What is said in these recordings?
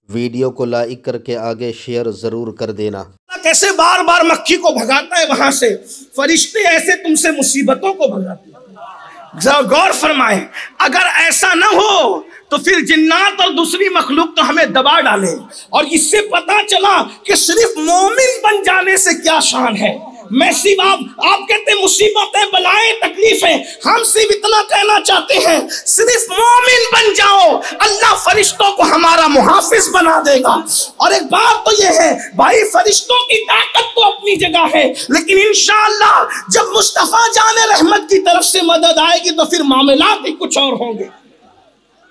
Video को like करके आगे शेयर जरूर कर देना। कैसे बार बार मक्खी को भगाता है वहां से, फरिश्ते ऐसे तुमसे मुसीबतों को भगाते हैं। जरा गौर फरमाए, अगर ऐसा न हो तो फिर जिन्नात और दूसरी मखलूक तो हमें दबा डाले। और इससे पता चला कि सिर्फ मोमिन बन जाने से क्या शान है। मैं सिर्फ आप कहते हैं मुसीबतें बलाएं तकलीफें, हम सिर्फ इतना कहना चाहते हैं सिर्फ मोमिन बन जाओ, अल्लाह फरिश्तों को हमारा मुहाफिज बना देगा। और एक बात तो ये है भाई, फरिश्तों की ताकत तो अपनी जगह है, लेकिन इंशाअल्लाह जब मुस्तफा जाने रहमत की तरफ से मदद आएगी तो फिर मामलात ही कुछ और होंगे।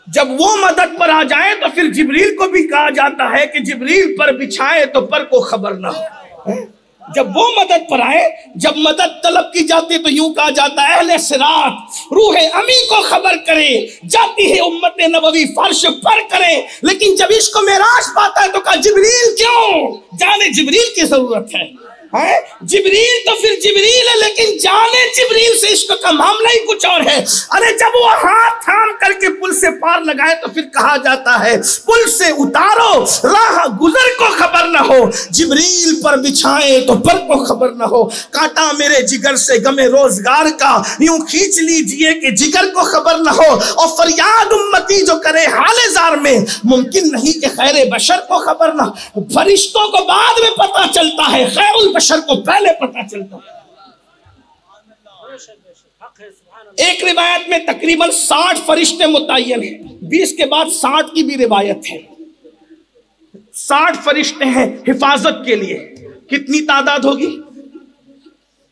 जब वो मदद पर आ जाए तो फिर जिब्रील को भी कहा जाता है कि जिब्रील पर बिछाए तो पर को खबर ना हो। जब वो मदद पर आए, जब मदद तलब की जाती है तो यूं कहा जाता है अहले सिरात रूह अमी को खबर करे, जाती है उम्मत नबवी फर्श पर करे। लेकिन जब इसको मेराज पाता है तो कहा जिब्रील क्यों, जाने जिब्रील की जरूरत है। जिब्रील तो फिर जिब्रील है, लेकिन जाने जिब्रील से इश्क का मामला ही कुछ और है। अरे जब वो हाथ थाम करके पुल से पार लगाए तो फिर कहा जाता है पुल से उतारो राह गुजर को खबर न हो, जिब्रील पर बिछाए तो पर को खबर न हो। काटा मेरे जिगर से गमे रोजगार का यूं खींच लीजिए कि जिगर को खबर न हो। और फरियाद उम्मती जो करे हाले जार में, मुमकिन नहीं कि खैर बशर को खबर न हो। फरिश्तों को बाद में पता चलता है, खैरुल बशर को पहले पता चलता है। एक रिवायत में तकरीबन 60 फरिश्ते मुतय्यन हैं, 20 के बाद 60 की भी रिवायत है। 60 फरिश्ते हैं हिफाजत के लिए। कितनी तादाद होगी?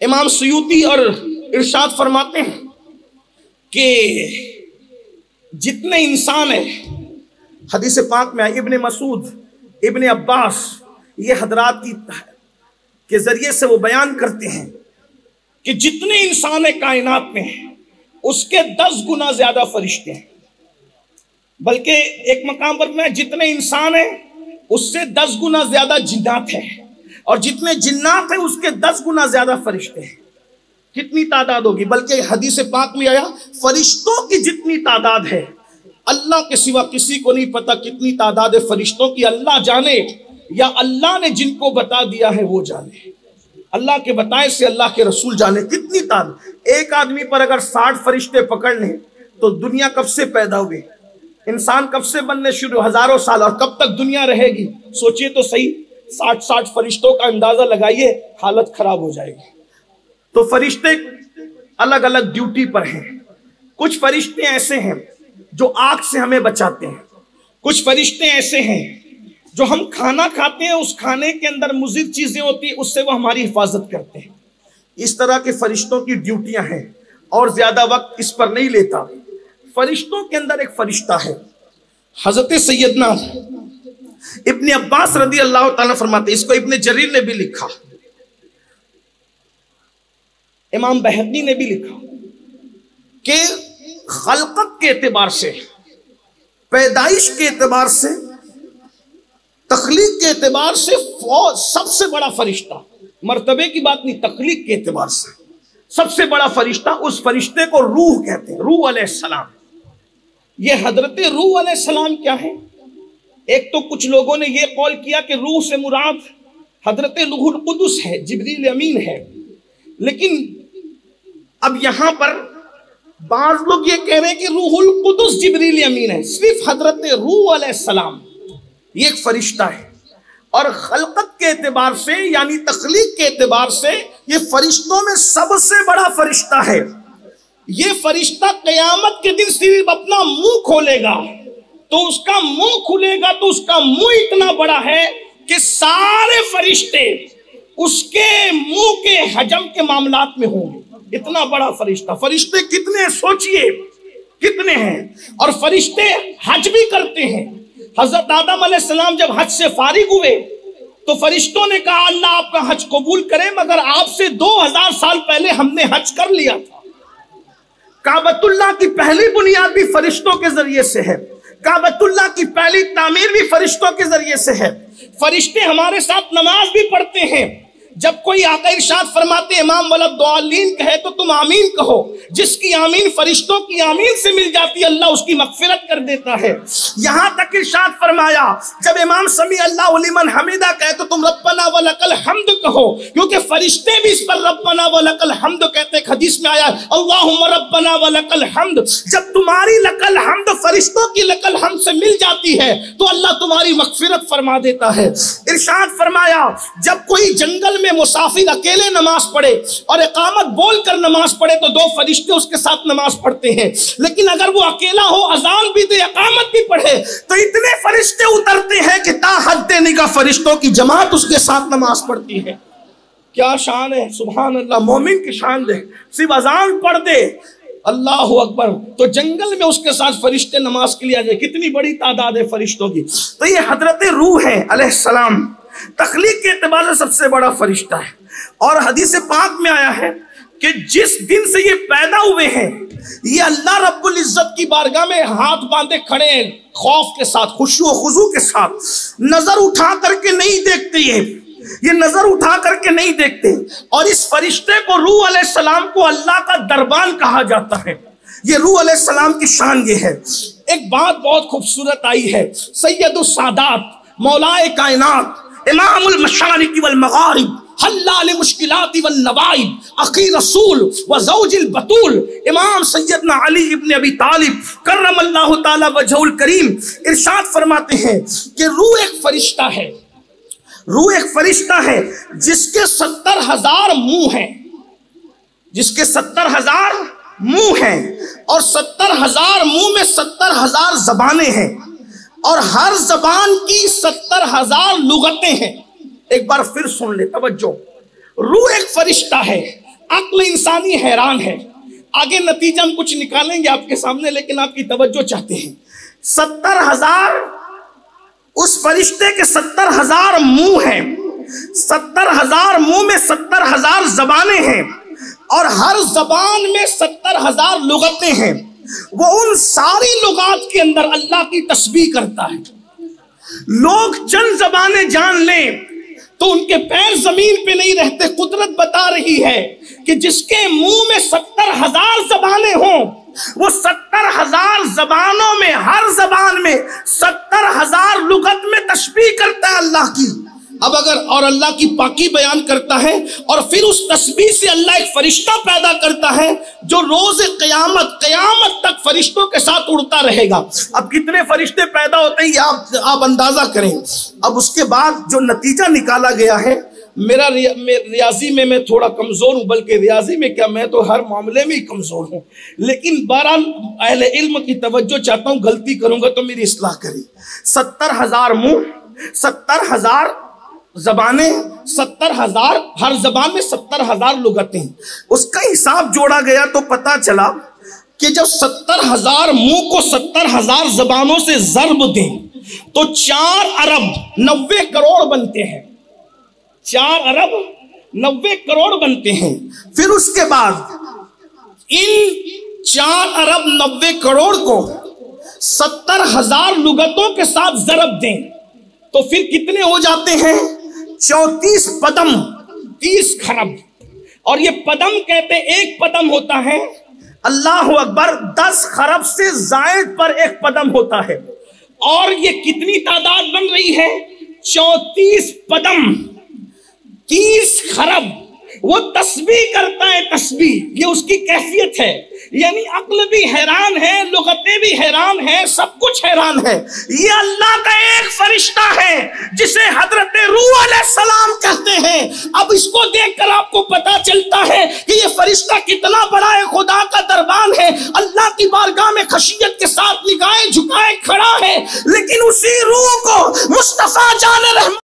इमाम सुयूती और इरशाद फरमाते हैं कि जितने इंसान है, हदीस पाक में इब्ने मसूद, इब्ने अब्बास, ये हजरात के जरिए से वो बयान करते हैं कि जितने इंसान है कायनात में उसके 10 गुना ज्यादा फरिश्ते हैं। बल्कि एक मकाम पर में जितने इंसान है उससे 10 गुना ज्यादा जिन्नात है, और जितने जिन्नात है उसके 10 गुना ज्यादा फरिश्ते हैं। कितनी तादाद होगी? बल्कि हदीस पाक में आया फरिश्तों की जितनी तादाद है अल्लाह के सिवा किसी को नहीं पता कितनी तादाद है फरिश्तों की। अल्लाह जाने, या अल्लाह ने जिनको बता दिया है वो जाने। अल्लाह के बताए से अल्लाह के रसूल जाने कितनी तादाद। एक आदमी पर अगर 60 फरिश्ते पकड़ लें तो दुनिया कब से पैदा हुई, इंसान कब से बनने शुरू, हजारों साल, और कब तक दुनिया रहेगी? सोचिए तो सही। 60 फरिश्तों का अंदाजा लगाइए, हालत खराब हो जाएगी। तो फरिश्ते अलग अलग ड्यूटी पर हैं। कुछ फरिश्ते ऐसे हैं जो आग से हमें बचाते हैं, कुछ फरिश्ते ऐसे हैं जो हम खाना खाते हैं उस खाने के अंदर मुज़िर चीजें होती है उससे वो हमारी हिफाजत करते हैं। इस तरह के फरिश्तों की ड्यूटियां हैं, और ज्यादा वक्त इस पर नहीं लेता। फरिश्तों के अंदर एक फरिश्ता है, हजरत सैयदना इब्ने अब्बास रदी अल्लाह ताला फरमाते, इसको इब्ने जरीर ने भी लिखा, इमाम बहकी ने भी लिखा कि खलकत के एतबार से, पैदाइश के एतबार से, तख्लीक के एतबार से सबसे बड़ा फरिश्ता, मर्तबे की बात नहीं, तख्लीक के एतबार से सबसे बड़ा फरिश्ता, उस फरिश्ते को रूह कहते हैं, रूह अलैहिस्सलाम। ये हजरत रूह अलैहिस्सलाम क्या है? एक तो कुछ लोगों ने ये कौल किया कि रूह से मुराद हजरत रूहुल कुदुस है, जिब्रील अमीन है। लेकिन अब यहां पर बाज लोग ये कह रहे हैं कि रूहुल कुदुस जिब्रील अमीन है, सिर्फ हजरत रूह अलैहिस्सलाम ये एक फरिश्ता है। और खलकत के एतबार से यानी तख्लीक के एतबार से ये फरिश्तों में सबसे बड़ा फरिश्ता है। ये फरिश्ता क़यामत के दिन सिर्फ अपना मुंह खोलेगा तो उसका मुंह खुलेगा तो उसका मुंह इतना बड़ा है कि सारे फरिश्ते उसके मुंह के हजम के मामलात में होंगे। इतना बड़ा फरिश्ता। फरिश्ते कितने सोचिए, कितने हैं। और फरिश्ते हज भी करते हैं। हजरत आदम अलैहिस्सलाम जब हज से फारिग हुए तो फरिश्तों ने कहा अल्लाह आपका हज कबूल करे, मगर आपसे 2000 साल पहले हमने हज कर लिया था। काबतुल्लाह की पहली बुनियाद भी फरिश्तों के जरिए से है, काबतुल्लाह की पहली तामीर भी फरिश्तों के जरिए से है। फरिश्ते हमारे साथ नमाज भी पढ़ते हैं, जब कोई आका इरशाद फरमाते इमाम वलद्दालीन कहे तो तुम आमीन कहो। जिसकी आमीन फरिश्तों की आमीन से मिल जाती है, अल्लाह उसकी मगफिरत कर देता है। यहां तक इरशाद फरमाया जब इमाम समी अल्लाहु लिमन हमीदा कहे तो तुम रब्बना वलकल हम्द कहो, क्योंकि फरिश्ते भी इस पर रब्बना वलकल हम्द कहते हैं। हदीस में आया अल्लाहुम्मा रब्बना वलकल हम्द। जब तुम्हारी लकल हम्द फरिश्तों की लकल हम्द से मिल जाती है तो अल्लाह तुम्हारी मगफिरत फरमा देता है। इरशाद फरमाया जब कोई जंगल में मुसाफिर अकेले नमाज पढ़े और इकामत बोलकर नमाज पढ़े तो दो फरिश्ते उसके साथ नमाज पढ़ते हैं, लेकिन अगर वो अकेला हो अजान भी दे इकामत भी पढ़े तो इतने फरिश्ते उतरते हैं कि ता हद निगाह फरिश्तों की जमात उसके साथ नमाज पढ़ती है। क्या शान है, सुभान अल्लाह। मोमिन की शान दे, सिर्फ अजान पढ़ दे अल्लाह अकबर तो जंगल में उसके साथ फरिश्ते नमाज के लिए आ जाए। कितनी बड़ी तादाद है फरिश्तों की। तो ये हजरत रूह है अलैहिस्सलाम, तख्लीक के एतबार से सबसे बड़ा फरिश्ता है। और हदीस पाक में आया है कि जिस दिन से ये पैदा हुए हैं ये अल्लाह रब्बुल इज्जत की बारगाह में हाथ बांधे खड़े हैं, खौफ के साथ, खुशू और खुजू के साथ। नजर उठा करके नहीं देखते, ये नजर उठा करके नहीं देखते। और इस फरिश्ते को रूह अलैहिस्सलाम को अल्लाह का दरबान कहा जाता है। ये रूह अलैहिस्सलाम की शान ये है। एक बात बहुत खूबसूरत आई है, सैयदुस सादात मौलाए कायनात इमामुल मशारिक वल मगारिब हल्लाल मुश्किलात वल नवाइब अखी रसूल व ज़ौजिल बतूल इमाम सैयदना अली इब्न अबी तालिब करमल्लाहु ताला वजहुल करीम इरशाद फरमाते हैं कि रूह एक फरिश्ता है। रूह एक फरिश्ता है जिसके 70,000 मुंह हैं, जिसके 70,000 मुंह हैं और 70,000 मुंह में 70,000 जबानें हैं और हर जबान की 70,000 लुगतें हैं। एक बार फिर सुन ले, तवज्जो। रूह एक फरिश्ता है, अक्ल इंसानी हैरान है। आगे नतीजा हम कुछ निकालेंगे आपके सामने, लेकिन आपकी तवज्जो चाहते हैं। 70,000 उस फरिश्ते के 70,000 मुंह हैं, 70,000 मुंह में 70,000 जबानें हैं और हर जबान में 70,000 लुगतें हैं। वो उन सारी लुगात के अंदर अल्लाह की तस्बीह करता है। लोग चंद जबानें जान लें तो उनके पैर जमीन पे नहीं रहते। कुदरत बता रही है कि जिसके मुंह में 70,000 जबानें हों वो 70,000 जबानों में हर जबान में 70,000 लुगत में तस्बीह करता है अल्लाह की। अब अगर और अल्लाह की पाकी बयान करता है और फिर उस तस्बीह से अल्लाह एक फरिश्ता पैदा करता है जो रोज क़यामत तक फरिश्तों के साथ उड़ता रहेगा। अब कितने फरिश्ते पैदा होते हैं आप अंदाजा करें। अब उसके बाद जो नतीजा निकाला गया है, मेरा रियाजी में मैं थोड़ा कमजोर हूं, बल्कि रियाजी में क्या मैं तो हर मामले में ही कमजोर हूं, लेकिन बहरहाल अहले इल्म की तवज्जो चाहता हूं, गलती करूंगा तो मेरी इस्लाह करें। 70,000 मुंह, 70,000 जबानें, 70,000 हर जबान में 70,000 लुगतें। उसका हिसाब जोड़ा गया तो पता चला कि जब 70,000 मुंह को 70,000 जबानों से ज़र्ब दें तो 4 अरब 90 करोड़ बनते हैं। 4 अरब 90 करोड़ बनते हैं। फिर उसके बाद इन 4 अरब 90 करोड़ को 70,000 लुगतों के साथ ज़रब दें तो फिर कितने हो जाते हैं? 34 पदम, 30 खरब। और ये पदम कहते हैं, एक पदम होता है अल्लाह अकबर 10 खरब से जायद पर एक पदम होता है। और ये कितनी तादाद बन रही है? 34 पदम, 30 खरब। वो तस्बीह करता है, तस्बीह, ये उसकी कैफियत है। यानी अक्ल भी हैरान है, लुगतें भी हैरान है, सब कुछ हैरान है। ये अल्लाह का एक फरिश्ता है जिसे हजरत रूह अलैहिस्सलाम कहते हैं। अब इसको देखकर आपको पता चलता है कि ये फरिश्ता कितना बड़ा है, खुदा का दरबान है, अल्लाह की बारगाह में खशियत के साथ निगाहें झुकाए खड़ा है। लेकिन उसी रूह को मुस्तफा जान रहमत